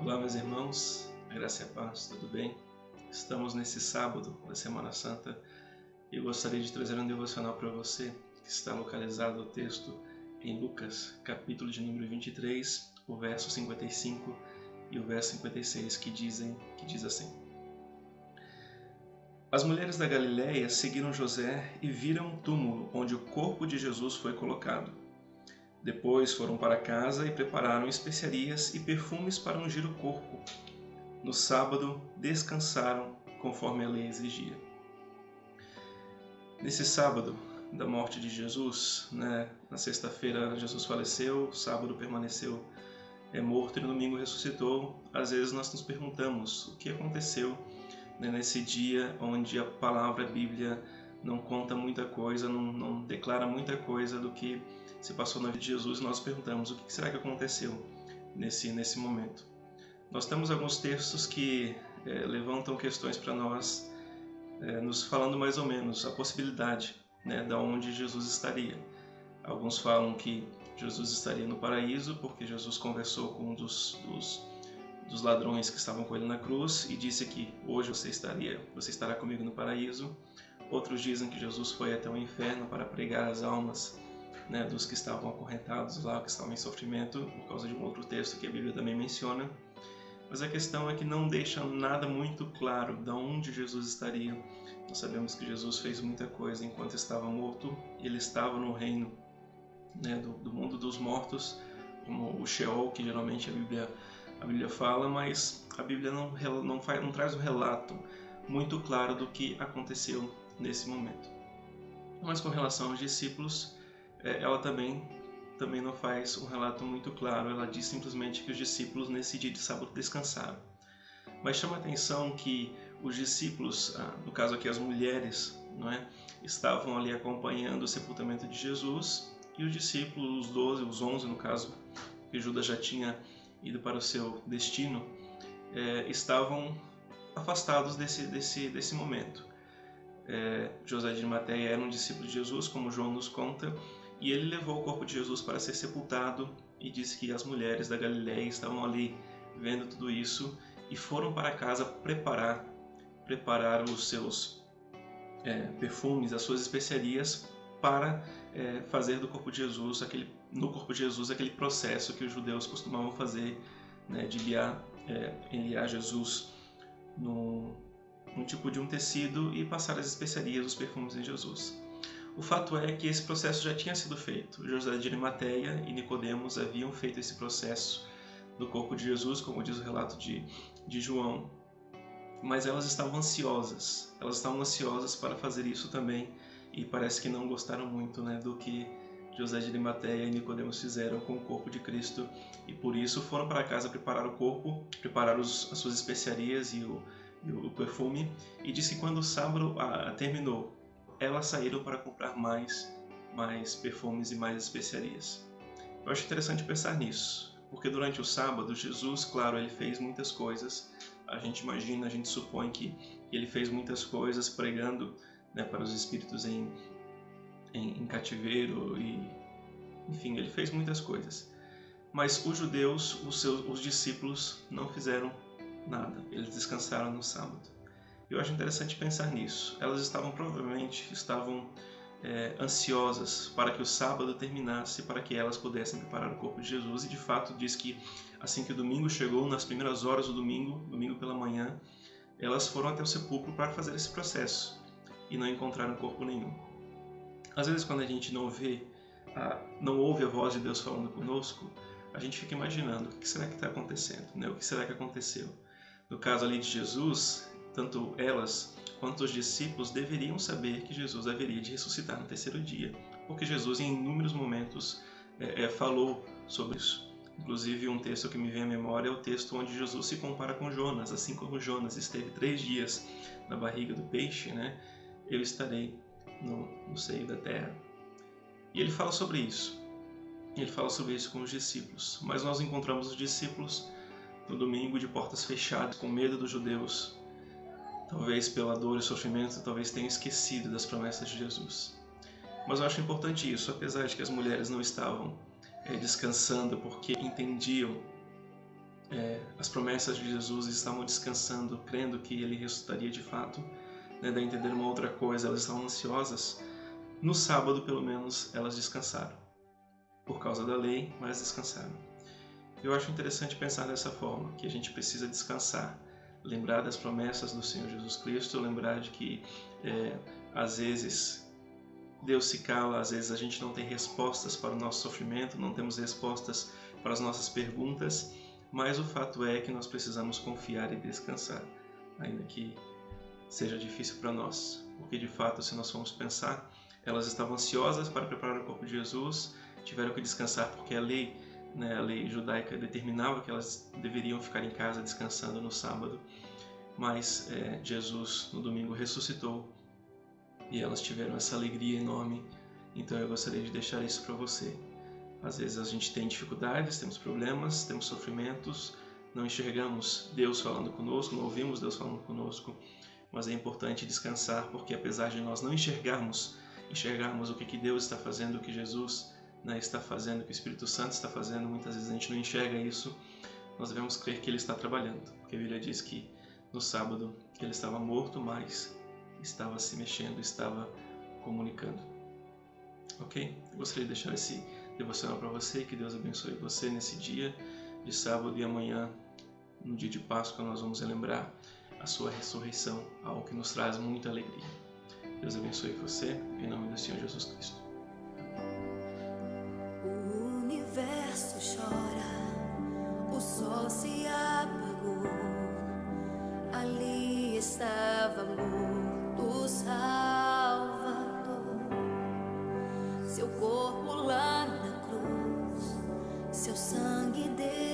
Olá, meus irmãos, a graça e a paz, tudo bem? Estamos nesse sábado da Semana Santa e eu gostaria de trazer um devocional para você que está localizado o texto em Lucas, capítulo de número 23, o verso 55 e o verso 56, que diz assim: As mulheres da Galiléia seguiram José e viram o túmulo onde o corpo de Jesus foi colocado. Depois foram para casa e prepararam especiarias e perfumes para ungir o corpo. No sábado, descansaram conforme a lei exigia. Nesse sábado da morte de Jesus, na sexta-feira Jesus faleceu, sábado permaneceu morto e no domingo ressuscitou. Às vezes nós nos perguntamos o que aconteceu nesse dia onde a palavra, a Bíblia, não conta muita coisa, não declara muita coisa do que se passou na vida de Jesus. Nós perguntamos o que será que aconteceu nesse momento. Nós temos alguns textos que levantam questões para nós, nos falando mais ou menos a possibilidade de onde Jesus estaria. Alguns falam que Jesus estaria no paraíso porque Jesus conversou com um dos ladrões que estavam com ele na cruz e disse que hoje você estará comigo no paraíso. Outros dizem que Jesus foi até o inferno para pregar as almas dos que estavam acorrentados lá, que estavam em sofrimento, por causa de um outro texto que a Bíblia também menciona. Mas a questão é que não deixa nada muito claro de onde Jesus estaria. Nós sabemos que Jesus fez muita coisa enquanto estava morto. Ele estava no reino do mundo dos mortos, como o Sheol, que geralmente a Bíblia fala, mas a Bíblia não traz um relato muito claro do que aconteceu nesse momento. Mas com relação aos discípulos, ela também não faz um relato muito claro. Ela diz simplesmente que os discípulos nesse dia de sábado descansaram. Mas chama a atenção que os discípulos, no caso aqui as mulheres, estavam ali acompanhando o sepultamento de Jesus, e os discípulos, os 11 no caso, que Judas já tinha ido para o seu destino, estavam afastados desse momento. José de Arimateia era um discípulo de Jesus, como João nos conta, e ele levou o corpo de Jesus para ser sepultado, e disse que as mulheres da Galiléia estavam ali vendo tudo isso e foram para casa preparar os seus perfumes, as suas especiarias, para fazer do corpo de Jesus, no corpo de Jesus, aquele processo que os judeus costumavam fazer, de enliar Jesus num tipo de um tecido e passar as especiarias, os perfumes em Jesus. O fato é que esse processo já tinha sido feito. José de Arimateia e Nicodemos haviam feito esse processo no corpo de Jesus, como diz o relato de João, mas elas estavam ansiosas. Elas estavam ansiosas para fazer isso também, e parece que não gostaram muito do que José de Arimateia e Nicodemos fizeram com o corpo de Cristo, e por isso foram para casa preparar o corpo, preparar as suas especiarias e o perfume, e disse que quando o sábado terminou, elas saíram para comprar mais perfumes e mais especiarias. Eu acho interessante pensar nisso, porque durante o sábado, Jesus, claro, ele fez muitas coisas. A gente imagina, a gente supõe que ele fez muitas coisas pregando para os espíritos em cativeiro, e enfim, ele fez muitas coisas. Mas os judeus, os discípulos, não fizeram nada. Eles descansaram no sábado. Eu acho interessante pensar nisso. Elas provavelmente estavam ansiosas para que o sábado terminasse, para que elas pudessem preparar o corpo de Jesus. E de fato diz que assim que o domingo chegou, nas primeiras horas do domingo pela manhã, elas foram até o sepulcro para fazer esse processo e não encontraram corpo nenhum. Às vezes, quando a gente não ouve a voz de Deus falando conosco, a gente fica imaginando o que será que está acontecendo, o que será que aconteceu. No caso ali de Jesus, tanto elas quanto os discípulos deveriam saber que Jesus haveria de ressuscitar no terceiro dia, porque Jesus em inúmeros momentos falou sobre isso. Inclusive, um texto que me vem à memória é o texto onde Jesus se compara com Jonas. Assim como Jonas esteve 3 dias na barriga do peixe, eu estarei no seio da terra. E ele fala sobre isso. Ele fala sobre isso com os discípulos. Mas nós encontramos os discípulos no domingo de portas fechadas, com medo dos judeus. Talvez pela dor e sofrimento, talvez tenham esquecido das promessas de Jesus. Mas eu acho importante isso, apesar de que as mulheres não estavam descansando porque entendiam as promessas de Jesus, estavam descansando, crendo que ele ressuscitaria de fato, né, daí entender uma outra coisa, elas estavam ansiosas. No sábado, pelo menos, elas descansaram. Por causa da lei, mas descansaram. Eu acho interessante pensar dessa forma, que a gente precisa descansar, lembrar das promessas do Senhor Jesus Cristo, lembrar de que às vezes Deus se cala, às vezes a gente não tem respostas para o nosso sofrimento, não temos respostas para as nossas perguntas, mas o fato é que nós precisamos confiar e descansar, ainda que seja difícil para nós, porque de fato, se nós formos pensar, elas estavam ansiosas para preparar o corpo de Jesus, tiveram que descansar porque a lei judaica determinava que elas deveriam ficar em casa descansando no sábado, mas Jesus no domingo ressuscitou e elas tiveram essa alegria enorme. Então eu gostaria de deixar isso para você. Às vezes a gente tem dificuldades, temos problemas, temos sofrimentos, não enxergamos Deus falando conosco, não ouvimos Deus falando conosco, mas é importante descansar, porque apesar de nós não enxergarmos o que Deus está fazendo, o que Jesus está fazendo, o que o Espírito Santo está fazendo, muitas vezes a gente não enxerga isso, nós devemos crer que Ele está trabalhando, porque a Bíblia diz que no sábado Ele estava morto, mas estava se mexendo, estava comunicando. Ok? Eu gostaria de deixar esse devocional para você, que Deus abençoe você nesse dia de sábado, e amanhã, no dia de Páscoa, nós vamos relembrar a sua ressurreição, algo que nos traz muita alegria. Deus abençoe você, em nome do Senhor Jesus Cristo. O universo chora, o sol se apagou, ali estava morto o Salvador, seu corpo lá na cruz, seu sangue derramado.